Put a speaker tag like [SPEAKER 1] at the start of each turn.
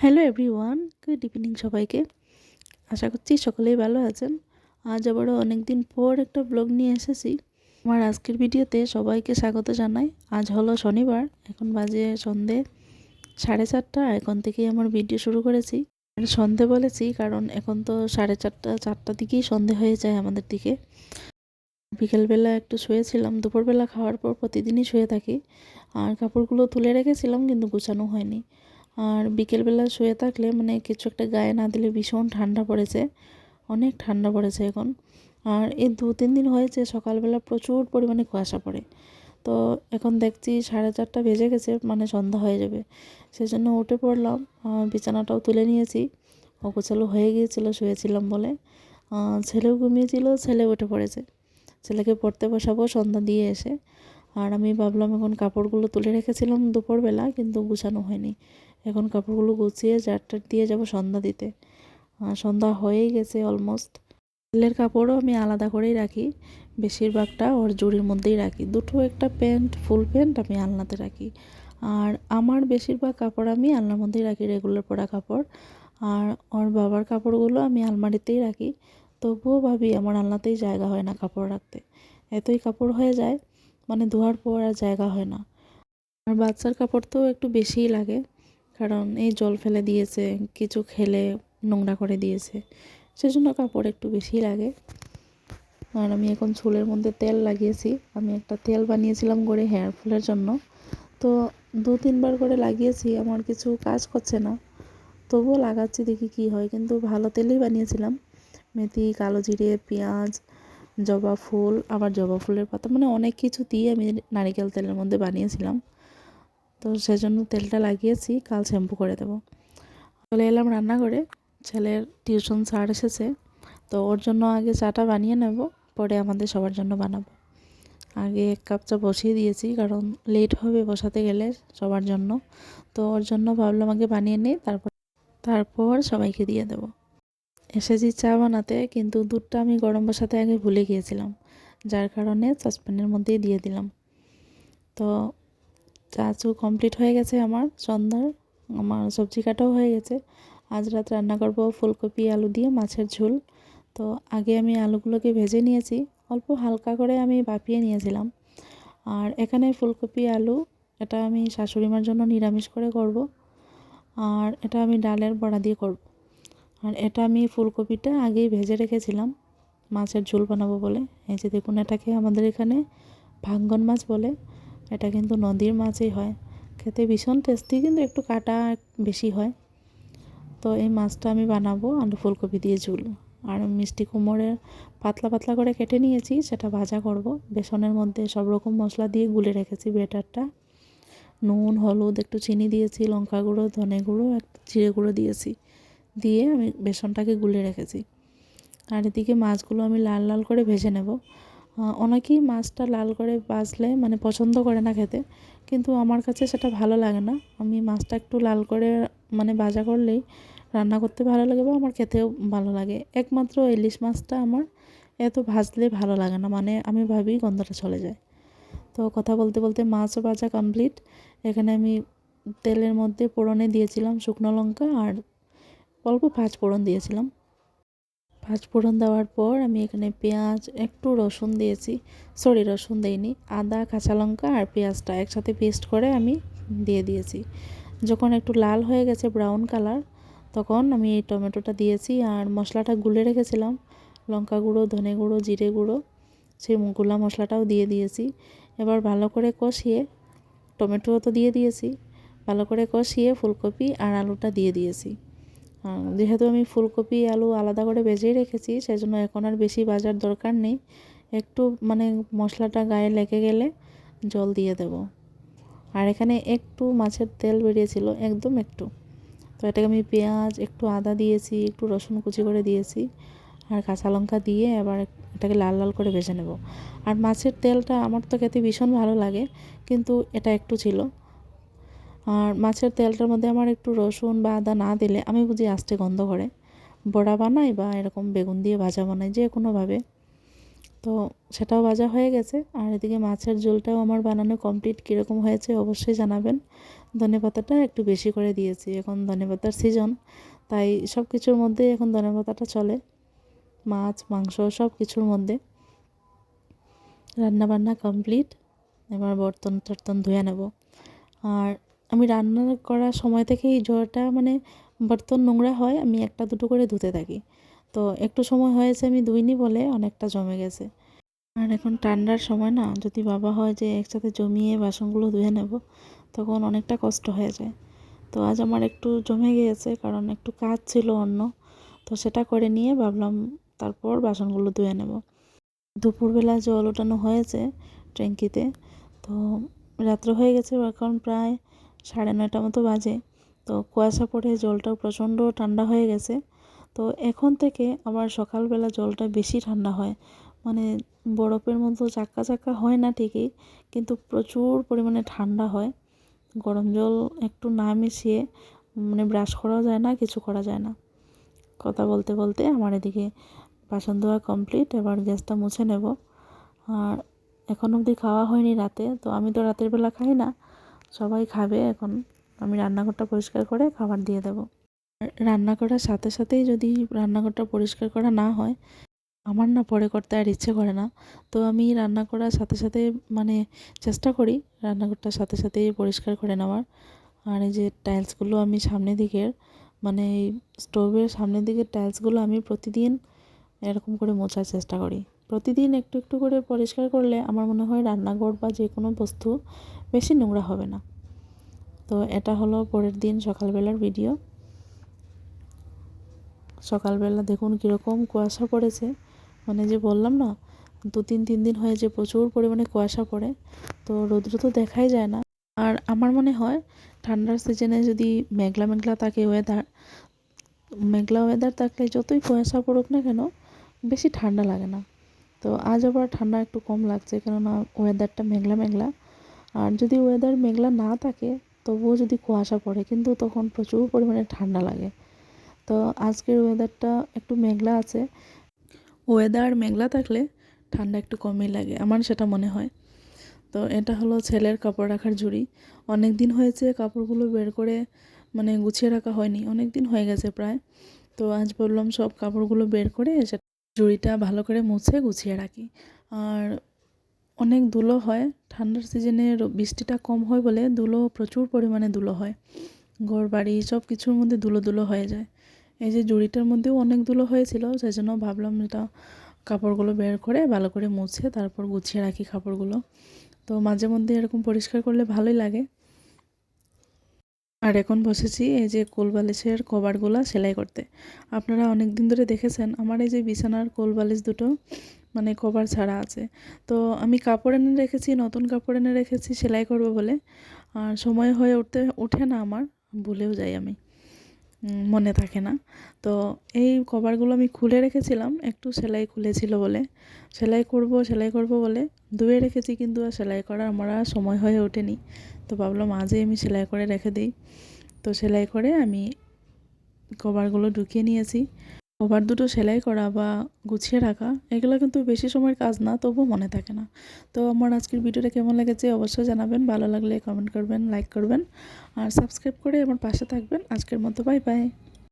[SPEAKER 1] Hello everyone, good evening সবাইকে। আশা করছি সকলেই ভালো আছেন। আজ আবারও অনেক দিন পর একটা ব্লগ নিয়ে এসেছি। আমার আজকের ভিডিওতে সবাইকে স্বাগত জানাই। আজ হলো শনিবার, এখন বাজে সন্ধে 4:30। এখন থেকেই আমার ভিডিও শুরু করেছি। আর সন্ধে বলেছি কারণ এখন তো 4:30-4টার দিকেই সন্ধে হয়ে যায় আমাদের দিকে। বিকেলবেলা একটু শুয়েছিলাম, দুপুরবেলা খাওয়ার পর প্রতিদিনই শুয়ে থাকি। আর কাপড়গুলো তুলে রেখেছিলাম কিন্তু গুছানো হয়নি। আর বিকেলবেলা শুয়ে থাকলে মানে কিছু একটা গায়ে না দিলে ভীষণ ঠান্ডা পড়েছে, অনেক ঠান্ডা পড়েছে এখন। আর এই 2-3 দিন হয়েছে সকালবেলা প্রচুর পরিমাণে কুয়াশা পড়ে। তো এখন দেখছি 4:30 বেজে গেছে, মানে সন্ধ্যা হয়ে যাবে। সেজন্য উঠে পড়লাম, বিছানাটাও তুলে নিয়েছি। অগোছালো হয়ে গিয়েছিল শুয়েছিলাম বলে। ছেলেও ঘুমিয়েছিল, ছেলে উঠে পড়েছে। ছেলেকে পড়তে বসাবো সন্ধ্যা দিয়ে এসে। আর আমি ভাবলাম এখন কাপড়গুলো তুলে রেখেছিলাম দুপুরবেলা কিন্তু গুছানো হয়নি। এখন কাপড়গুলো গুছিয়ে ঝাড় দিয়ে যাব সন্ধ্যা দিতে। সন্ধ্যা হয়েই গেছে অলমোস্ট। ছেলের কাপড়ও আমি আলাদা করেই রাখি, বেশিরভাগটা ওর জুড়ির মধ্যেই রাখি। দুটো একটা প্যান্ট, ফুল প্যান্ট আমি আলনাতে রাখি। আর আমার বেশিরভাগ কাপড় আমি আলনার মধ্যেই রাখি, রেগুলার পরা কাপড়। আর ওর বাবার কাপড়গুলো আমি আলমারিতেই রাখি। তবুও ভাবি আমার আলনাতেই জায়গা হয় না কাপড় রাখতে, এতই কাপড় হয়ে যায়, মানে ধোয়ার পর আর জায়গা হয় না। আর বাচ্চার কাপড় তো একটু বেশিই লাগে, কারণ এই জল ফেলে দিয়েছে, কিছু খেলে নোংরা করে দিয়েছে, সেজন্য কাপড় একটু বেশি লাগে। আর আমি এখন চুলের মধ্যে তেল লাগিয়েছি। আমি একটা তেল বানিয়েছিলাম করে হেয়ার ফলের জন্য। তো 2-3 বার করে লাগিয়েছি, আমার কিছু কাজ করছে না, তবুও লাগাচ্ছি দেখি কি হয়। কিন্তু ভালো তেলই বানিয়েছিলাম, মেথি, কালো জিরে, পেঁয়াজ, জবা ফুল, আবার জবা ফুলের পাতা, মানে অনেক কিছু দিয়ে আমি নারিকেল তেলের মধ্যে বানিয়েছিলাম। তো সেজন্য তেলটা লাগিয়েছি, কাল শ্যাম্পু করে দেবো। চলে এলাম রান্নাঘরে। ছেলের টিউশন স্যার এসেছে, তো ওর জন্য আগে চাটা বানিয়ে নেব, পরে আমাদের সবার জন্য বানাবো। আগে 1 কাপ চা বসিয়ে দিয়েছি, কারণ লেট হবে বসাতে গেলে সবার জন্য। তো ওর জন্য ভাবলাম আগে বানিয়ে নিই, তারপর সবাইকে দিয়ে দেবো। এসেছি চা বানাতে, কিন্তু দুধটা আমি গরম বসাতে আগে ভুলে গিয়েছিলাম, যার কারণে সসপ্যানের মধ্যেই দিয়ে দিলাম। তো চা কমপ্লিট হয়ে গেছে আমার সন্ধ্যার। আমার সবজি কাটাও হয়ে গেছে। আজ রাত রান্না করব ফুলকপি আলু দিয়ে মাছের ঝোল। তো আগে আমি আলুগুলোকে ভেজে নিয়েছি, অল্প হালকা করে আমি ভাপিয়ে নিয়েছিলাম। আর এখানে ফুলকপি আলু, এটা আমি শাশুড়িমার জন্য নিরামিষ করে করব। আর এটা আমি ডালের বড়া দিয়ে করব। আর এটা আমি ফুলকপিটা আগেই ভেজে রেখেছিলাম মাছের ঝোল বানাবো বলে। এই যে দেখুন, এটাকে আমাদের এখানে ভাঙ্গন মাছ বলে। এটা কিন্তু নদীর মাছই হয়, খেতে ভীষণ টেস্টি, কিন্তু একটু কাটা বেশি হয়। তো এই মাছটা আমি বানাবো আলু ফুলকপি দিয়ে ঝোল। আর মিষ্টি কুমড়ের পাতলা পাতলা করে কেটে নিয়েছি, সেটা ভাজা করব। বেসনের মধ্যে সব রকম মশলা দিয়ে গুলে রেখেছি বেটারটা। নুন, হলুদ, একটু চিনি দিয়েছি, লঙ্কা গুঁড়ো, ধনে গুঁড়ো, একটু জিরে গুঁড়ো দিয়েছি, দিয়ে আমি বেসনটাকে গুলে রেখেছি। আর এদিকে মাছগুলো আমি লাল লাল করে ভেজে নেব। অনেকেই মাছটা লাল করে ভাজলে মানে পছন্দ করে না খেতে, কিন্তু আমার কাছে সেটা ভালো লাগে না। আমি মাছটা একটু লাল করে মানে ভাজা করলেই রান্না করতে ভালো লাগে বা আমার খেতেও ভালো লাগে। একমাত্র ইলিশ মাছটা আমার এত ভাজলে ভালো লাগে না, মানে আমি ভাবি গন্ধটা চলে যায়। তো কথা বলতে বলতে মাছও ভাজা কমপ্লিট। এখানে আমি তেলের মধ্যে ফোড়নে দিয়েছিলাম শুকনো লঙ্কা আর অল্প পাঁচ ফোড়ন দিয়েছিলাম। পাঁচ ফোড়ন দেওয়ার পর আমি এখানে পেঁয়াজ, একটু রসুন দিয়েছি, সরি রসুন দেইনি, আদা, কাঁচা লঙ্কা আর পেঁয়াজটা একসাথে পেস্ট করে আমি দিয়ে দিয়েছি। যখন একটু লাল হয়ে গেছে ব্রাউন কালার, তখন আমি এই টমেটোটা দিয়েছি আর মশলাটা গুলে রেখেছিলাম, লঙ্কা গুঁড়ো, ধনে গুঁড়ো, জিরে গুঁড়ো, সেই গুলা মশলাটাও দিয়ে দিয়েছি। এবার ভালো করে কষিয়ে, টমেটোও তো দিয়ে দিয়েছি, ভালো করে কষিয়ে ফুলকপি আর আলুটা দিয়ে দিয়েছি। যেহেতু আমি ফুলকপি আলু আলাদা করে ভেজেই রেখেছি, সেজন্য এখন আর বেশি ভাজার দরকার নেই। একটু মানে মশলাটা গায়ে লেগে গেলে জল দিয়ে দেব। আর এখানে একটু মাছের তেল বেরিয়েছিল, একদম একটু। তো এটাকে আমি পেঁয়াজ, একটু আদা দিয়েছি, একটু রসুন কুচি করে দিয়েছি আর কাঁচা লঙ্কা দিয়ে এবার এটাকে লাল লাল করে ভেজে নেব। আর মাছের তেলটা আমার তো খেতে ভীষণ ভালো লাগে, কিন্তু এটা একটু ছিল। আর মাছের তেলটার মধ্যে আমার একটু রসুন বা আদা না দিলে আমি বুঝি আস্তে গন্ধ করে। বড়া বানাই বা এরকম বেগুন দিয়ে ভাজা বানাই, যে কোনোভাবে। তো সেটাও ভাজা হয়ে গেছে। আর এদিকে মাছের ঝোলটাও আমার বানানো কমপ্লিট। কীরকম হয়েছে অবশ্যই জানাবেন। ধনেপাতাটা একটু বেশি করে দিয়েছি। এখন ধনেপাতার সিজন, তাই সব কিছুর মধ্যে এখন ধনেপাতাটা চলে, মাছ মাংস সব কিছুর মধ্যে। রান্নাবান্না কমপ্লিট, এবার বর্তন টর্তন ধুয়ে নেব। আর আমি রান্না করার সময় থেকেই জলটা মানে বর্তন নোংরা হয়, আমি একটা দুটো করে ধুতে থাকি। তো একটু সময় হয়েছে আমি ধুইনি বলে অনেকটা জমে গেছে। আর এখন ঠান্ডার সময় না, যদি বাবা হয় যে একসাথে জমিয়ে বাসনগুলো ধুয়ে নেব, তখন অনেকটা কষ্ট হয়ে যায়। তো আজ আমার একটু জমে গিয়েছে, কারণ একটু কাজ ছিল অন্য, তো সেটা করে নিয়ে ভাবলাম তারপর বাসনগুলো ধুয়ে নেব। দুপুরবেলা জল ওঠানো হয়েছে ট্যাঙ্কিতে, তো রাত্র হয়ে গেছে, এখন প্রায় 9:30 মতো বাজে। তো কুয়াশা পড়ে জলটাও প্রচণ্ড ঠান্ডা হয়ে গেছে। তো এখন থেকে আবার সকালবেলা জলটা বেশি ঠান্ডা হয়, মানে বরফের মতো চাক্কা চাক্কা হয় না ঠিকই, কিন্তু প্রচুর পরিমাণে ঠান্ডা হয়। গরম জল একটু না মিশিয়ে মানে ব্রাশ করাও যায় না, কিছু করা যায় না। কথা বলতে বলতে আমার এদিকে বাসন ধোয়া কমপ্লিট, এবার গ্যাসটা মুছে নেব। আর এখন অবধি খাওয়া হয়নি রাতে, তো আমি তো রাতের বেলা খাই না, সবাই খাবে এখন। আমি রান্নাঘরটা পরিষ্কার করে খাবার দিয়ে দেব। রান্না করার সাথে সাথেই যদি রান্নাঘরটা পরিষ্কার করা না হয়, আমার না পরে করতে আর ইচ্ছে করে না। তো আমি রান্না করার সাথে সাথে মানে চেষ্টা করি রান্নাঘরটার সাথে সাথেই পরিষ্কার করে নেওয়ার। আর এই যে টাইলসগুলো আমি সামনের দিকের মানে এই স্টোভের সামনের দিকের টাইলসগুলো আমি প্রতিদিন এরকম করে মোছার চেষ্টা করি। প্রতিদিন একটু একটু করে পরিষ্কার করলে আমার মনে হয় রান্নাঘর বা যে কোনো বস্তু বেশি নোংরা হবে না। তো এটা হলো পরের দিন সকালবেলার ভিডিও। সকালবেলা দেখুন কীরকম কুয়াশা পড়েছে, মানে যে বললাম না 2-3 দিন হয়ে যে প্রচুর পরিমাণে কুয়াশা পড়ে, তো রৌদ্র তো দেখাই যায় না। আর আমার মনে হয় ঠান্ডার সিজনে যদি মেঘলা মেঘলা থাকে ওয়েদার, মেঘলা ওয়েদার থাকলে যতই কুয়াশা পড়ুক না কেন বেশি ঠান্ডা লাগে না। তো আজ আবার ঠান্ডা একটু কম লাগছে, কেননা ওয়েদারটা মেঘলা মেঘলা। আর যদি ওয়েদার মেঘলা না থাকে তবুও যদি কুয়াশা পড়ে, কিন্তু তখন প্রচুর পরিমাণে ঠান্ডা লাগে। তো আজকের ওয়েদারটা একটু মেঘলা আছে, ওয়েদার মেঘলা থাকলে ঠান্ডা একটু কমই লাগে, আমার সেটা মনে হয়। তো এটা হলো ছেলের কাপড় রাখার ঝুড়ি। অনেক দিন হয়েছে কাপড়গুলো বের করে মানে গুছিয়ে রাখা হয়নি, অনেক দিন হয়ে গেছে প্রায়। তো আজ বললাম সব কাপড়গুলো বের করে ঝুড়িটা ভালো করে মুছে গুছিয়ে রাখি। আর অনেক ধুলো হয় ঠান্ডার সিজনে, বৃষ্টিটা কম হয় বলে ধুলো প্রচুর পরিমাণে ধুলো হয়, ঘর বাড়ি সব কিছুর মধ্যে ধুলো ধুলো হয়ে যায়। এই যে ঝুড়িটার মধ্যেও অনেক ধুলো হয়েছিল, সেই জন্য ভাবলাম এটা কাপড়গুলো বের করে ভালো করে মুছে তারপর গুছিয়ে রাখি কাপড়গুলো। তো মাঝে মধ্যে এরকম পরিষ্কার করলে ভালোই লাগে। আর এখন বসেছি এই যে কোল বালিশের কভারগুলো সেলাই করতে। আপনারা অনেক দিন ধরে দেখেছেন আমার এই যে বিছানার কোল বালিশ দুটো মানে কভার ছাড়া আছে। তো আমি কাপড় এনে রেখেছি, নতুন কাপড় এনে রেখেছি সেলাই করব বলে, আর সময় হয়ে ওঠে না আমার, ভুলেও যাই আমি, মনে থাকে না। তো এই কভারগুলো আমি খুলে রেখেছিলাম, একটু সেলাই খুলেছিল বলে, সেলাই করব বলে ধুয়ে রেখেছি, কিন্তু আর সেলাই করার আমার আর সময় হয়ে ওঠেনি। তো ভাবলাম আজই আমি সেলাই করে রেখে দিই। তো সেলাই করে আমি কভারগুলো ঢুকিয়ে নিয়েছি। কভার দুটো সেলাই করা বা গুছিয়ে রাখা এগুলো কিন্তু বেশি সময়ের কাজ না, তবুও মনে থাকে না। তো আমার আজকের ভিডিওটা কেমন লেগেছে অবশ্যই জানাবেন, ভালো লাগলে কমেন্ট করবেন, লাইক করবেন আর সাবস্ক্রাইব করে আমার পাশে থাকবেন। আজকের মতো বাই বাই।